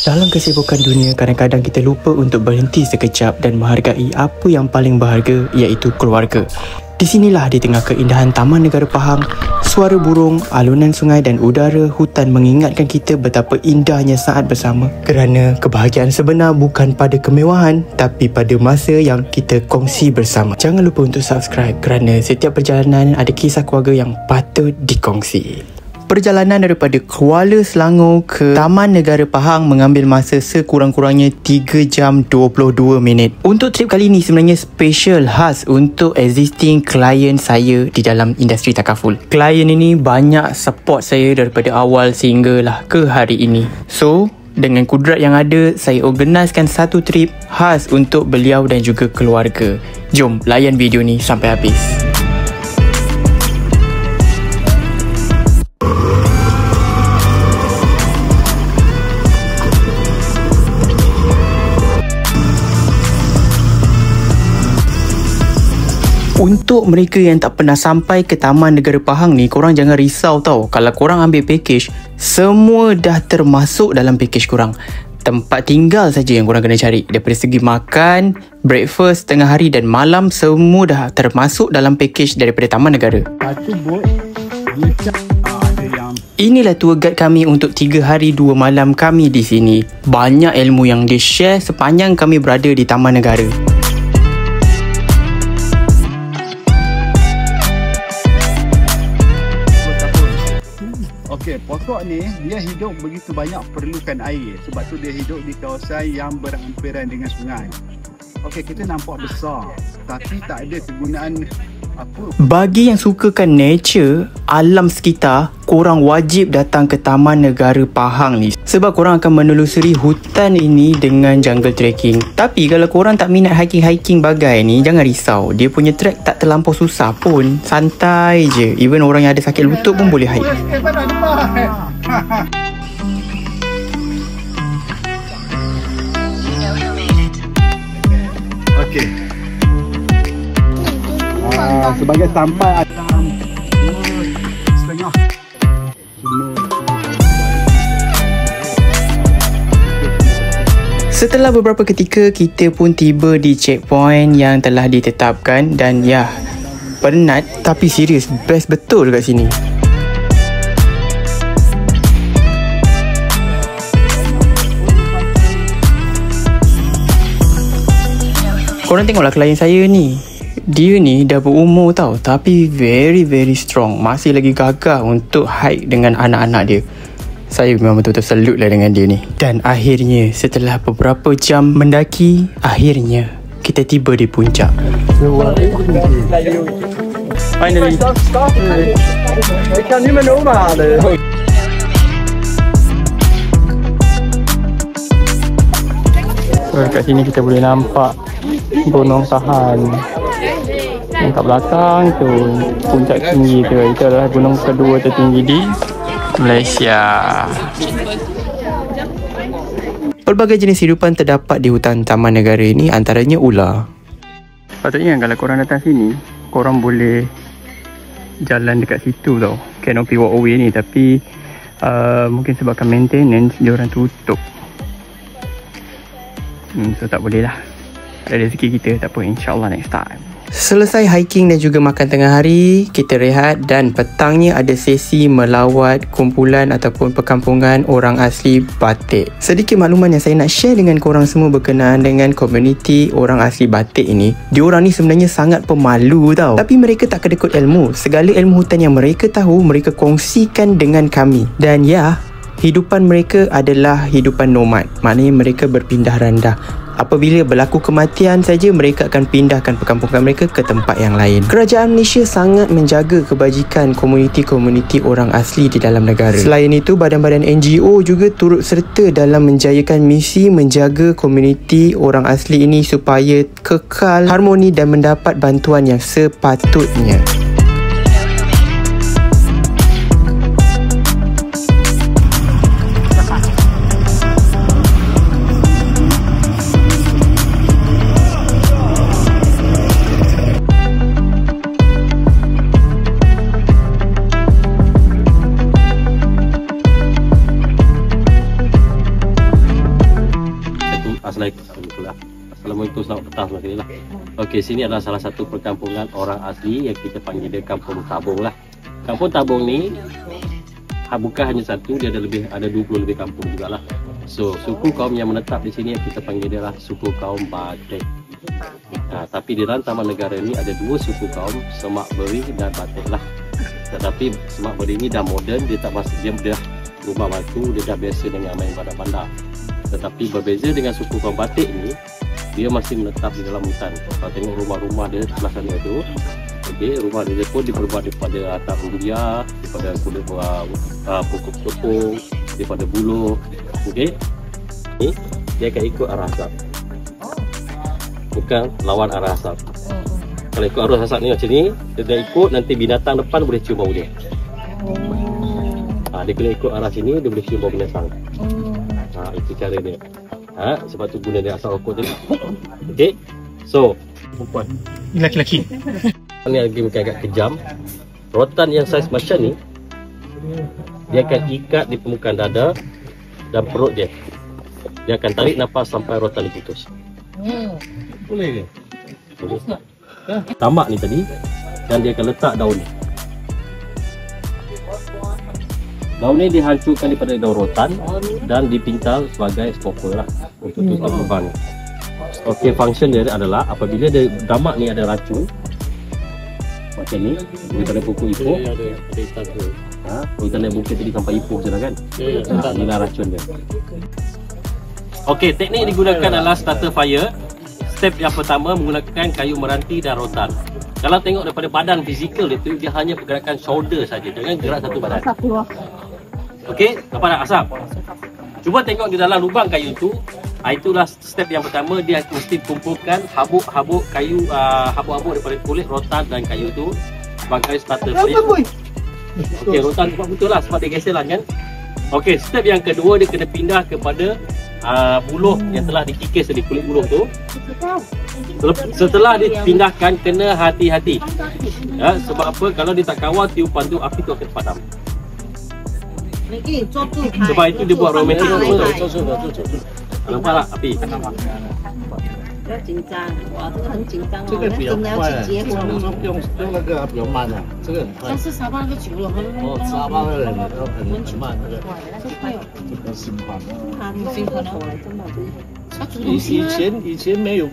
Dalam kesibukan dunia, kadang-kadang kita lupa untuk berhenti sekejap dan menghargai apa yang paling berharga, iaitu keluarga. Di sinilah di tengah keindahan Taman Negara Pahang, suara burung, alunan sungai dan udara hutan mengingatkan kita betapa indahnya saat bersama. Kerana kebahagiaan sebenar bukan pada kemewahan, tapi pada masa yang kita kongsi bersama. Jangan lupa untuk subscribe kerana setiap perjalanan ada kisah keluarga yang patut dikongsi. Perjalanan daripada Kuala Selangor ke Taman Negara Pahang mengambil masa sekurang-kurangnya 3 jam 22 minit. Untuk trip kali ini sebenarnya special khas untuk existing klien saya di dalam industri takaful. Klien ini banyak support saya daripada awal sehinggalah ke hari ini. So, dengan kudrat yang ada, saya organiskan satu trip khas untuk beliau dan juga keluarga. Jom layan video ni sampai habis. Untuk mereka yang tak pernah sampai ke Taman Negara Pahang ni, korang jangan risau tau. Kalau korang ambil package, semua dah termasuk dalam package korang. Tempat tinggal saja yang korang kena cari. Daripada segi makan, breakfast, tengah hari dan malam, semua dah termasuk dalam package daripada Taman Negara. Inilah tour guide kami untuk 3 hari 2 malam kami di sini. Banyak ilmu yang dia share sepanjang kami berada di Taman Negara. Okey, pokok ni dia hidup begitu banyak perlukan air. Sebab tu dia hidup di kawasan yang berhampiran dengan sungai. Okey, kita nampak besar tapi tak ada kegunaan apa. Bagi yang sukakan nature, alam sekitar, korang wajib datang ke Taman Negara Pahang ni. Sebab korang akan menelusuri hutan ini dengan jungle trekking. Tapi kalau korang tak minat hiking-hiking bagai ni, jangan risau. Dia punya trek tak terlampau susah pun. Santai je. Even orang yang ada sakit lutut pun boleh hike. Okey. Sebagai sampai alam 2.5. Setelah beberapa ketika, kita pun tiba di checkpoint yang telah ditetapkan. Dan ya, penat tapi serius, best betul kat sini. Korang tengoklah klien saya ni. Dia ni dah berumur tau, tapi very strong. Masih lagi gagah untuk hike dengan anak-anak dia. Saya memang betul-betul salute lah dengan dia ni. Dan akhirnya, setelah beberapa jam mendaki, akhirnya kita tiba di puncak. Finally. So, kat sini kita boleh nampak Gunung Tahan. Yang kat belakang tu puncak tinggi tu. Itu adalah gunung kedua tertinggi di Malaysia. Pelbagai jenis hidupan terdapat di hutan Taman Negara ini, antaranya ular. Patutnya kalau korang datang sini, korang boleh jalan dekat situ tau, canopy walkway ni. Tapi mungkin sebabkan maintenance, dia orang tutup. So tak boleh lah. Ada rezeki kita, tak apa, insyaAllah next time. Selesai hiking dan juga makan tengah hari, kita rehat dan petangnya ada sesi melawat kumpulan ataupun perkampungan orang asli Batik. Sedikit makluman yang saya nak share dengan korang semua berkenaan dengan komuniti orang asli Batik ini. Diorang ni sebenarnya sangat pemalu tau. Tapi mereka tak kedekut ilmu. Segala ilmu hutan yang mereka tahu, mereka kongsikan dengan kami. Dan ya, hidupan mereka adalah hidupan nomad. Maknanya mereka berpindah randah. Apabila berlaku kematian saja, mereka akan pindahkan perkampungan mereka ke tempat yang lain. Kerajaan Malaysia sangat menjaga kebajikan komuniti-komuniti orang asli di dalam negara. Selain itu, badan-badan NGO juga turut serta dalam menjayakan misi menjaga komuniti orang asli ini supaya kekal harmoni dan mendapat bantuan yang sepatutnya. Assalamualaikum, selamat petang semua sekali lah. Okey, sini adalah salah satu perkampungan orang asli yang kita panggil dia Kampung Tabung lah. Kampung Tabung ni bukan hanya satu, dia ada 20 lebih kampung jugalah. So, suku kaum yang menetap di sini yang kita panggil dia lah suku kaum Batek. Tapi di dalam Taman Negara ni ada dua suku kaum, Semak Beri dan Batek lah. Tetapi Semak Beri ni dah moden, dia dah rumah batu, dia dah biasa dengan main bandar-bandar. Tetapi berbeza dengan suku kaum Batek ni, dia masih menetap di dalam hutan. Kalau tengok rumah-rumah dia sebelah sana tu, rumah dia pun diperbuat daripada atap rumbia, daripada kulit pokok tepung, daripada buluh. Okey, ni dia akan ikut arah asap, bukan lawan arah asap. Kalau ikut arah asap ni macam ni, dia ikut, nanti binatang depan boleh cium bau dia. Dia kena ikut arah sini, dia boleh cium bau binatang. Itu cara dia. Sebab tu guna dia asap rokok tadi. Okey, so perempuan, Laki-laki. ni lagi mungkin agak kejam. Rotan yang saiz macam ni, dia akan ikat di permukaan dada dan perut dia. Dia akan tarik nafas sampai rotan diputus. Boleh ke? Boleh. Tamak ni tadi, dan dia akan letak daun ni. Daun ni dihancurkan daripada daun rotan dan dipintal sebagai stopper lah untuk tutup lubang. Okey, function dia adalah apabila damak ni ada racun macam ni daripada pokok ipoh, kita naik bukit tadi sampai ipoh je lah kan. Inilah racun dia. Okey, teknik digunakan adalah starter fire. Step yang pertama menggunakan kayu meranti dan rotan. Kalau tengok daripada badan fizikal itu, dia hanya pergerakan shoulder saja, jangan gerak satu badan. Okey, nampak tak asap? Cuba tengok di dalam lubang kayu tu. Itulah step yang pertama, dia mesti kumpulkan habuk-habuk kayu, habuk-habuk daripada kulit rotan dan kayu tu sebagai starter fire. Okey, rotan tu betul lah sebab dia geser lah kan. Okey, step yang kedua, dia kena pindah kepada buluh yang telah dikikis dari kulit buluh tu. Setelah dipindahkan, kena hati-hati. Sebab apa? Kalau dia tak kawal tiupan tu, api tu akan padam. Sebab itu dia buat romantik. Nampak tak api? 不要紧张，哇，这个很紧张哦，这个比较真的要快，去结婚哦。用那个比较慢啊，这个很快但。是沙巴那个久了，沙巴的人都很慢，那个那就快了。这个新版的。他新可能真的他煮东西吗？以前没有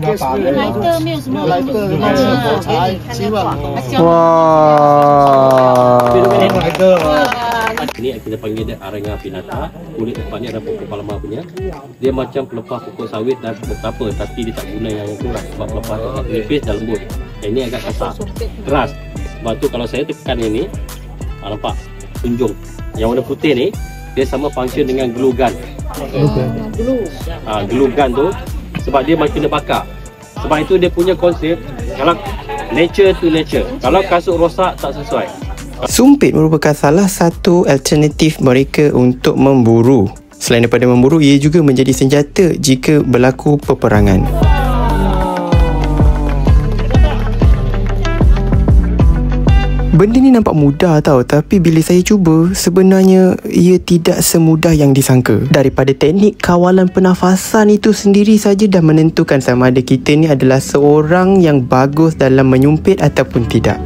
gas 来的没有什么来的那个火柴，希望来的。 Ini kita panggil dia arenga pinata. Kulit depan ni ada pokok palma punya. Dia macam pelepah pokok sawit dan betapa, tapi dia tak guna yang itu lah. Sebab pelepah tu nipis dan lembut. Ini agak kasar, keras. Sebab tu kalau saya tekan ini, nampak tunjung. Yang warna putih ni, dia sama function dengan glue gun. Glue gun tu, sebab dia macam kena bakar. Sebab itu dia punya konsep, kalau nature to nature. Kalau kasut rosak tak sesuai. Sumpit merupakan salah satu alternatif mereka untuk memburu. Selain daripada memburu, ia juga menjadi senjata jika berlaku peperangan. Benda ni nampak mudah tau, tapi bila saya cuba, sebenarnya ia tidak semudah yang disangka. Daripada teknik kawalan pernafasan itu sendiri saja dah menentukan sama ada kita ni adalah seorang yang bagus dalam menyumpit ataupun tidak.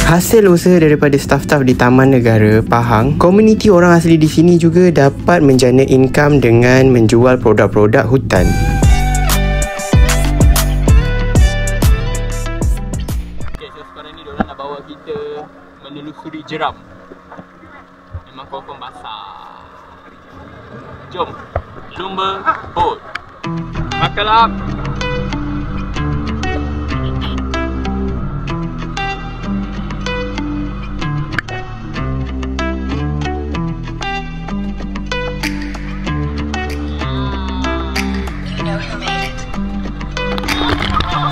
Hasil usaha daripada staf-staf di Taman Negara Pahang, komuniti orang asli di sini juga dapat menjana income dengan menjual produk-produk hutan. Okay, so sekarang ni diorang nak bawa kita menelusuri jeram. Memang confirm basah. Jom, lumba boat. Buckle up.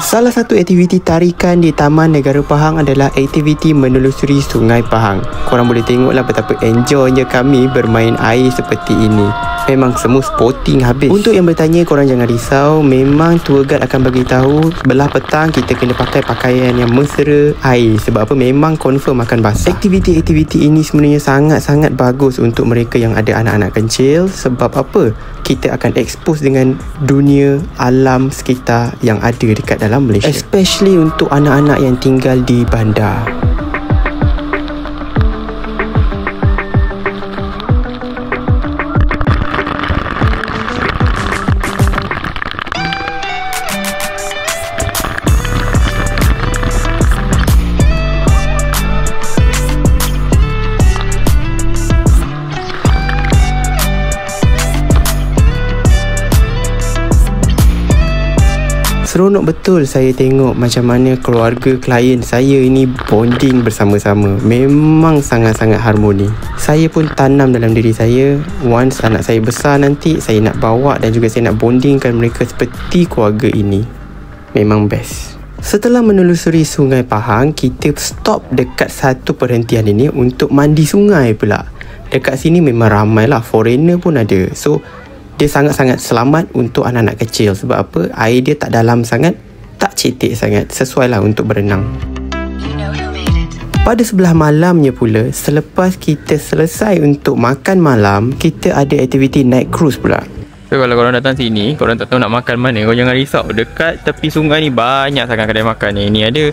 Salah satu aktiviti tarikan di Taman Negara Pahang adalah aktiviti menelusuri Sungai Pahang. Korang boleh tengoklah betapa enjoynya kami bermain air seperti ini. memang semua sporting habis. Untuk yang bertanya, korang jangan risau, memang tour guide akan bagi tahu belah petang kita kena pakai pakaian yang mesra air. Sebab apa? Memang confirm akan basah. Aktiviti-aktiviti ini sebenarnya sangat-sangat bagus untuk mereka yang ada anak-anak kecil. Sebab apa? Kita akan expose dengan dunia alam sekitar yang ada dekat dalam Malaysia, especially untuk anak-anak yang tinggal di bandar. Seronok betul saya tengok macam mana keluarga klien saya ini bonding bersama-sama. Memang sangat-sangat harmoni. Saya pun tanam dalam diri saya, once anak saya besar nanti, saya nak bawa dan juga saya nak bondingkan mereka seperti keluarga ini. Memang best. Setelah menelusuri Sungai Pahang, kita stop dekat satu perhentian ini untuk mandi sungai pula. Dekat sini memang ramai lah, foreigner pun ada. So dia sangat-sangat selamat untuk anak-anak kecil. Sebab apa? Air dia tak dalam sangat, tak cetek sangat, sesuai lah untuk berenang. Pada sebelah malamnya pula, selepas kita selesai untuk makan malam, kita ada aktiviti night cruise pula. So kalau korang datang sini, korang tak tahu nak makan mana, korang jangan risau. Dekat tepi sungai ni banyak sangat kedai makan ni. Ini ada,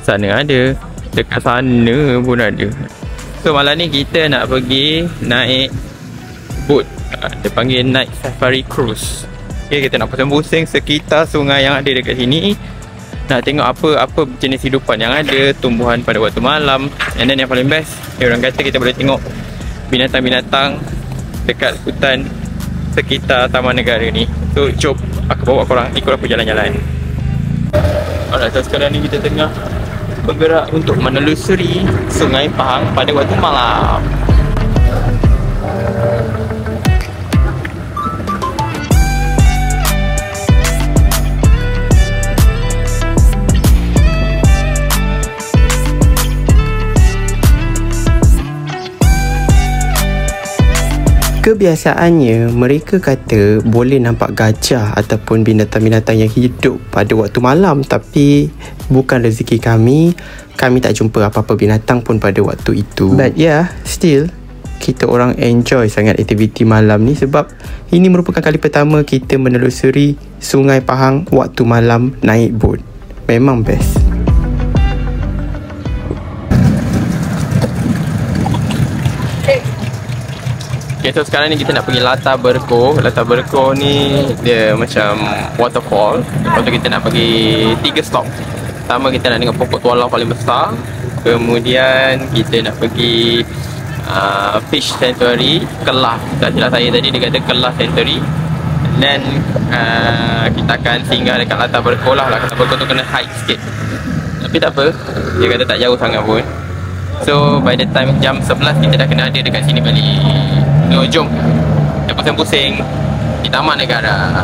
sana ada, dekat sana pun ada. So malam ni kita nak pergi naik boat. Dia panggil Night Safari Cruise. Okay, kita nak pusing-pusing sekitar sungai yang ada dekat sini. Nak tengok apa jenis hidupan yang ada, tumbuhan pada waktu malam. And then yang paling best, orang kata kita boleh tengok binatang-binatang dekat hutan sekitar Taman Negara ni. So jom aku bawa korang, ikut aku jalan-jalan. Alright, so sekarang ni kita tengah bergerak untuk menelusuri Sungai Pahang pada waktu malam. Kebiasaannya, mereka kata boleh nampak gajah ataupun binatang-binatang yang hidup pada waktu malam. Tapi bukan rezeki kami. Kami tak jumpa apa-apa binatang pun pada waktu itu. But yeah, still kita orang enjoy sangat aktiviti malam ni. Sebab ini merupakan kali pertama kita menelusuri Sungai Pahang waktu malam naik boat. Memang best. Okay, so sekarang ni kita nak pergi Latar Berkoh. Latar Berkoh ni dia macam waterfall. Lepas tu kita nak pergi 3 stop. Pertama kita nak tengok pokok tualang paling besar. Kemudian kita nak pergi Fish Sanctuary Kelah. Tak silap saya tadi dia kata Kelah Sanctuary. Dan kita akan singgah dekat Latar Berkoh lah. Latar Berkoh tu kena hike sikit, tapi tak apa, dia kata tak jauh sangat pun. So by the time jam 11 kita dah kena ada dekat sini balik. So jom kita pusing-pusing di Taman Negara.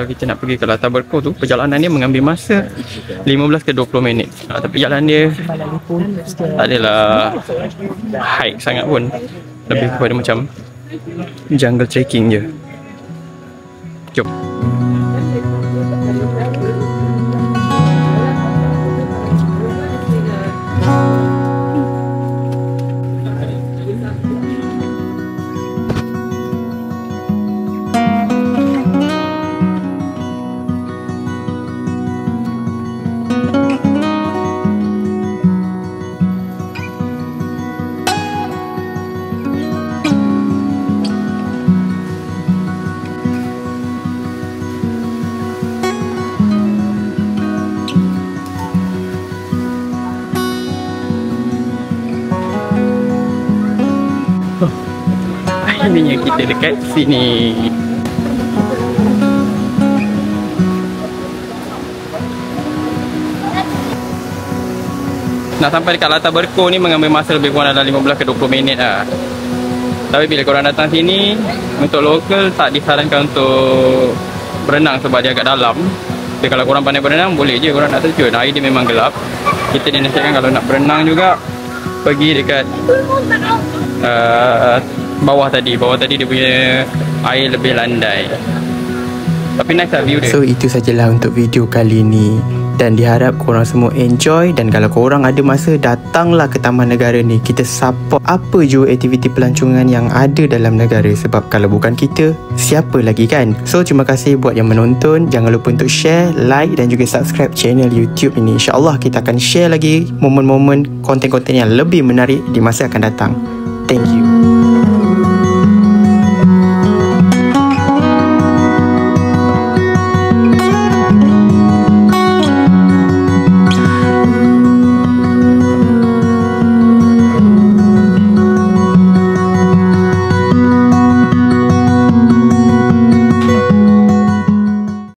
Kita nak pergi ke Latar Berkoh tu, perjalanan dia mengambil masa 15 ke 20 minit. Tapi jalan dia tak adalah hike sangat pun, lebih kepada macam jungle trekking je. Jom. Akhirnya kita dekat sini. Nak sampai dekat latar Berko ni mengambil masa lebih kurang dalam 15 ke 20 minit lah. Tapi bila korang datang sini, untuk lokal tak disarankan untuk berenang sebab dia agak dalam. Tapi kalau korang pandai berenang, boleh je korang nak terjun. Air dia memang gelap. Kita dinasihatkan kalau nak berenang juga, pergi dekat bawah tadi. Bawah tadi dia punya air lebih landai. Tapi nice lah view dia. So itu sajalah untuk video kali ni. Dan diharap korang semua enjoy. Dan kalau korang ada masa, datanglah ke Taman Negara ni. Kita support apa jua aktiviti pelancongan yang ada dalam negara. Sebab kalau bukan kita, siapa lagi kan? So terima kasih buat yang menonton. Jangan lupa untuk share, like dan juga subscribe channel YouTube ini. InsyaAllah kita akan share lagi momen-momen konten-konten yang lebih menarik di masa akan datang. Thank you.